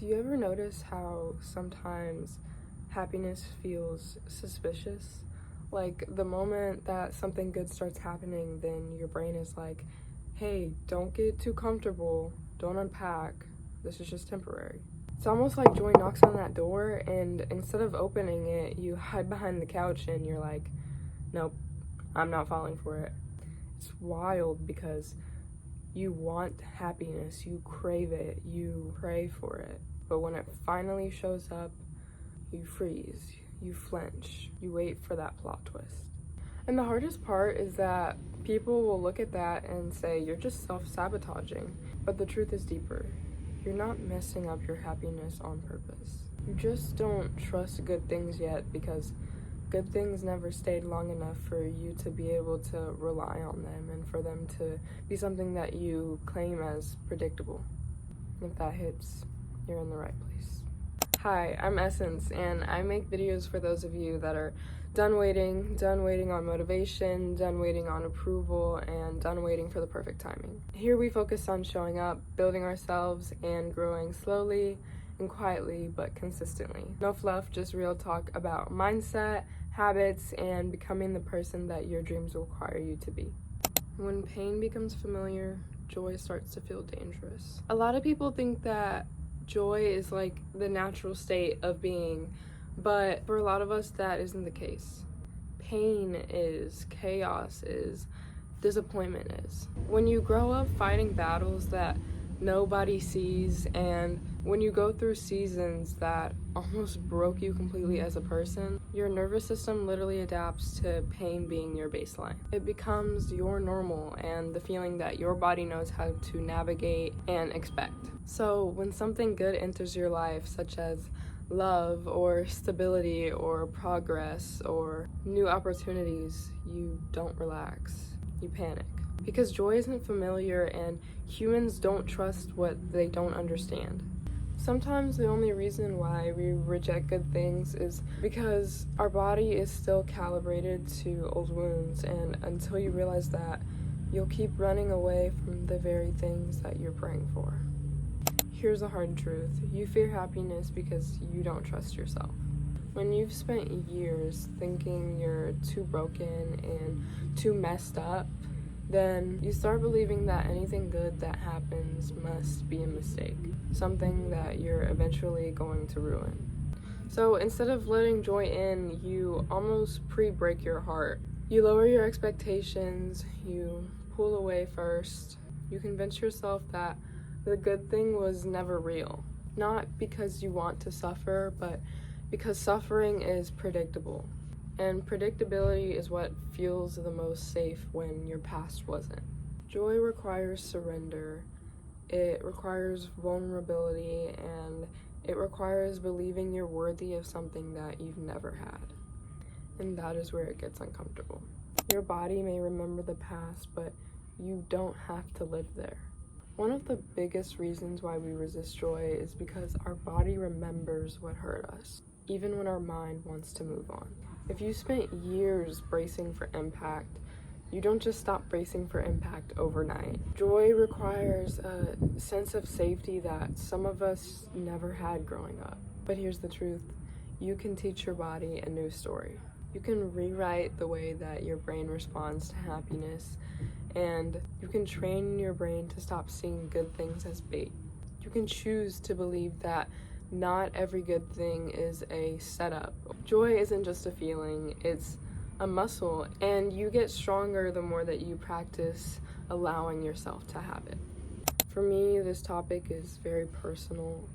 Do you ever notice how sometimes happiness feels suspicious? Like the moment that something good starts happening, then your brain is like, hey, don't get too comfortable, don't unpack, this is just temporary. It's almost like joy knocks on that door, and instead of opening it, you hide behind the couch and you're like, nope, I'm not falling for it. It's wild because you want happiness, you crave it, you pray for it. But when it finally shows up, you freeze, you flinch, you wait for that plot twist. And the hardest part is that people will look at that and say, you're just self-sabotaging. But the truth is deeper. You're not messing up your happiness on purpose. You just don't trust good things yet because good things never stayed long enough for you to be able to rely on them and for them to be something that you claim as predictable. If that hits, you're in the right place. Hi, I'm Essence, and I make videos for those of you that are done waiting on motivation, done waiting on approval, and done waiting for the perfect timing. Here we focus on showing up, building ourselves, and growing slowly and quietly but consistently. No fluff, just real talk about mindset, habits, and becoming the person that your dreams require you to be. When pain becomes familiar, joy starts to feel dangerous. A lot of people think that joy is like the natural state of being, but for a lot of us that isn't the case. Pain is, chaos is, disappointment is. When you grow up fighting battles that nobody sees, and when you go through seasons that almost broke you completely as a person, your nervous system literally adapts to pain being your baseline. It becomes your normal and the feeling that your body knows how to navigate and expect. So when something good enters your life, such as love or stability or progress or new opportunities, you don't relax, you panic. Because joy isn't familiar and humans don't trust what they don't understand. Sometimes the only reason why we reject good things is because our body is still calibrated to old wounds, and until you realize that, you'll keep running away from the very things that you're praying for. Here's the hard truth. You fear happiness because you don't trust yourself. When you've spent years thinking you're too broken and too messed up, then you start believing that anything good that happens must be a mistake, something that you're eventually going to ruin. So instead of letting joy in, you almost pre-break your heart. You lower your expectations, you pull away first, you convince yourself that the good thing was never real. Not because you want to suffer, but because suffering is predictable. And predictability is what feels the most safe when your past wasn't. Joy requires surrender, it requires vulnerability, and it requires believing you're worthy of something that you've never had. And that is where it gets uncomfortable. Your body may remember the past, but you don't have to live there. One of the biggest reasons why we resist joy is because our body remembers what hurt us, even when our mind wants to move on. If you spent years bracing for impact, you don't just stop bracing for impact overnight. Joy requires a sense of safety that some of us never had growing up. But here's the truth. You can teach your body a new story. You can rewrite the way that your brain responds to happiness, and you can train your brain to stop seeing good things as bait. You can choose to believe that not every good thing is a setup. Joy isn't just a feeling, it's a muscle, and you get stronger the more that you practice allowing yourself to have it. For me, this topic is very personal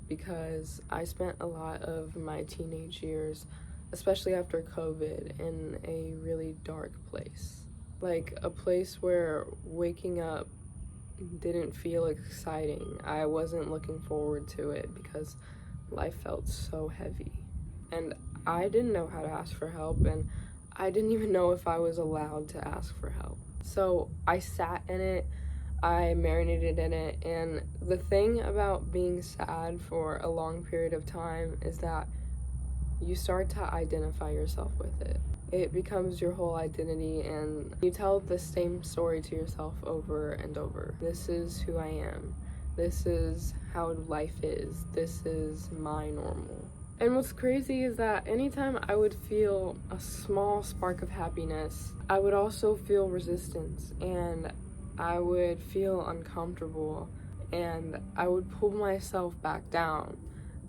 because I spent a lot of my teenage years, especially after COVID, in a really dark place. Like a place where waking up didn't feel exciting. I wasn't looking forward to it because life felt so heavy. And I didn't know how to ask for help, and I didn't even know if I was allowed to ask for help. So I sat in it, I marinated in it, and the thing about being sad for a long period of time is that you start to identify yourself with it. It becomes your whole identity, and you tell the same story to yourself over and over. This is who I am. This is how life is. This is my normal. And what's crazy is that anytime I would feel a small spark of happiness, I would also feel resistance, and I would feel uncomfortable, and I would pull myself back down.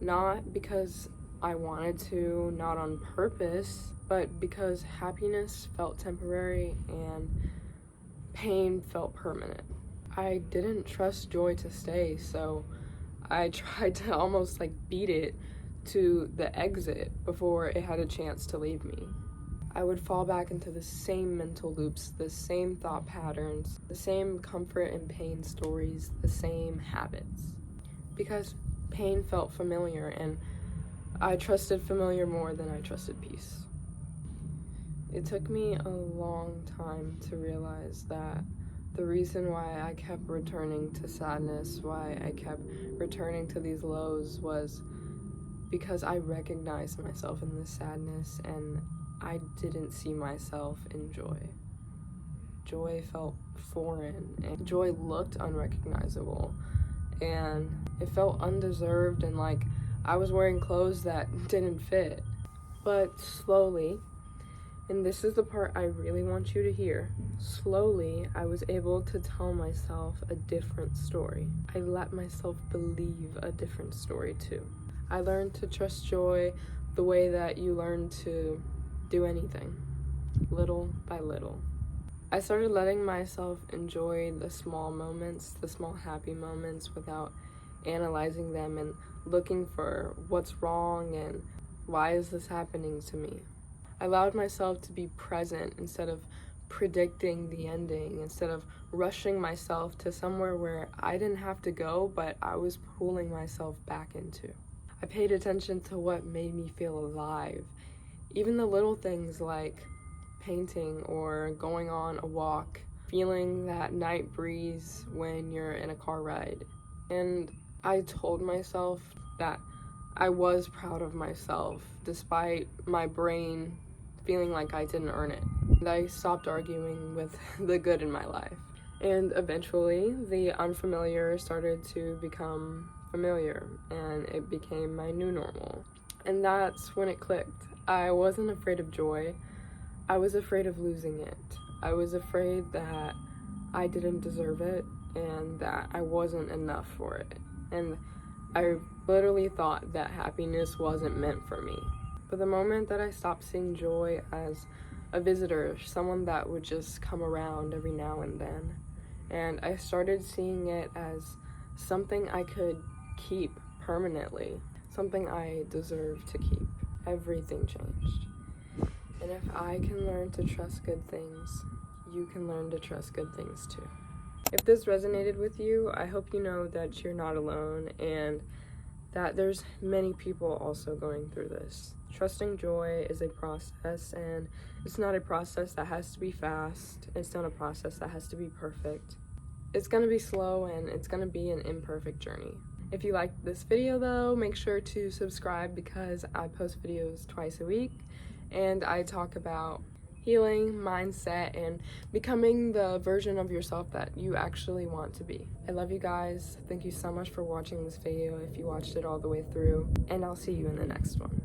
Not because I wanted to, not on purpose, but because happiness felt temporary and pain felt permanent. I didn't trust joy to stay, so I tried to almost like beat it to the exit before it had a chance to leave me. I would fall back into the same mental loops, the same thought patterns, the same comfort and pain stories, the same habits. Because pain felt familiar, and I trusted familiar more than I trusted peace. It took me a long time to realize that the reason why I kept returning to sadness, why I kept returning to these lows, was because I recognized myself in this sadness and I didn't see myself in joy. Joy felt foreign, and joy looked unrecognizable, and it felt undeserved, and like I was wearing clothes that didn't fit. But slowly, and this is the part I really want you to hear, slowly I was able to tell myself a different story. I let myself believe a different story too. I learned to trust joy the way that you learn to do anything, little by little. I started letting myself enjoy the small moments, the small happy moments, without analyzing them and looking for what's wrong and why is this happening to me. I allowed myself to be present instead of predicting the ending, instead of rushing myself to somewhere where I didn't have to go, but I was pulling myself back into. I paid attention to what made me feel alive. Even the little things like painting or going on a walk, feeling that night breeze when you're in a car ride. And I told myself that I was proud of myself despite my brain feeling like I didn't earn it. And I stopped arguing with the good in my life. And eventually, the unfamiliar started to become familiar, and it became my new normal. And that's when it clicked. I wasn't afraid of joy. I was afraid of losing it. I was afraid that I didn't deserve it and that I wasn't enough for it. And I literally thought that happiness wasn't meant for me. But the moment that I stopped seeing joy as a visitor, someone that would just come around every now and then, and I started seeing it as something I could keep permanently, something I deserve to keep, everything changed. And if I can learn to trust good things, you can learn to trust good things too. If this resonated with you, I hope you know that you're not alone and that there's many people also going through this. Trusting joy is a process, and it's not a process that has to be fast. It's not a process that has to be perfect. It's gonna be slow, and it's gonna be an imperfect journey. If you liked this video though, make sure to subscribe because I post videos twice a week, and I talk about healing, mindset, and becoming the version of yourself that you actually want to be. I love you guys. Thank you so much for watching this video if you watched it all the way through, and I'll see you in the next one.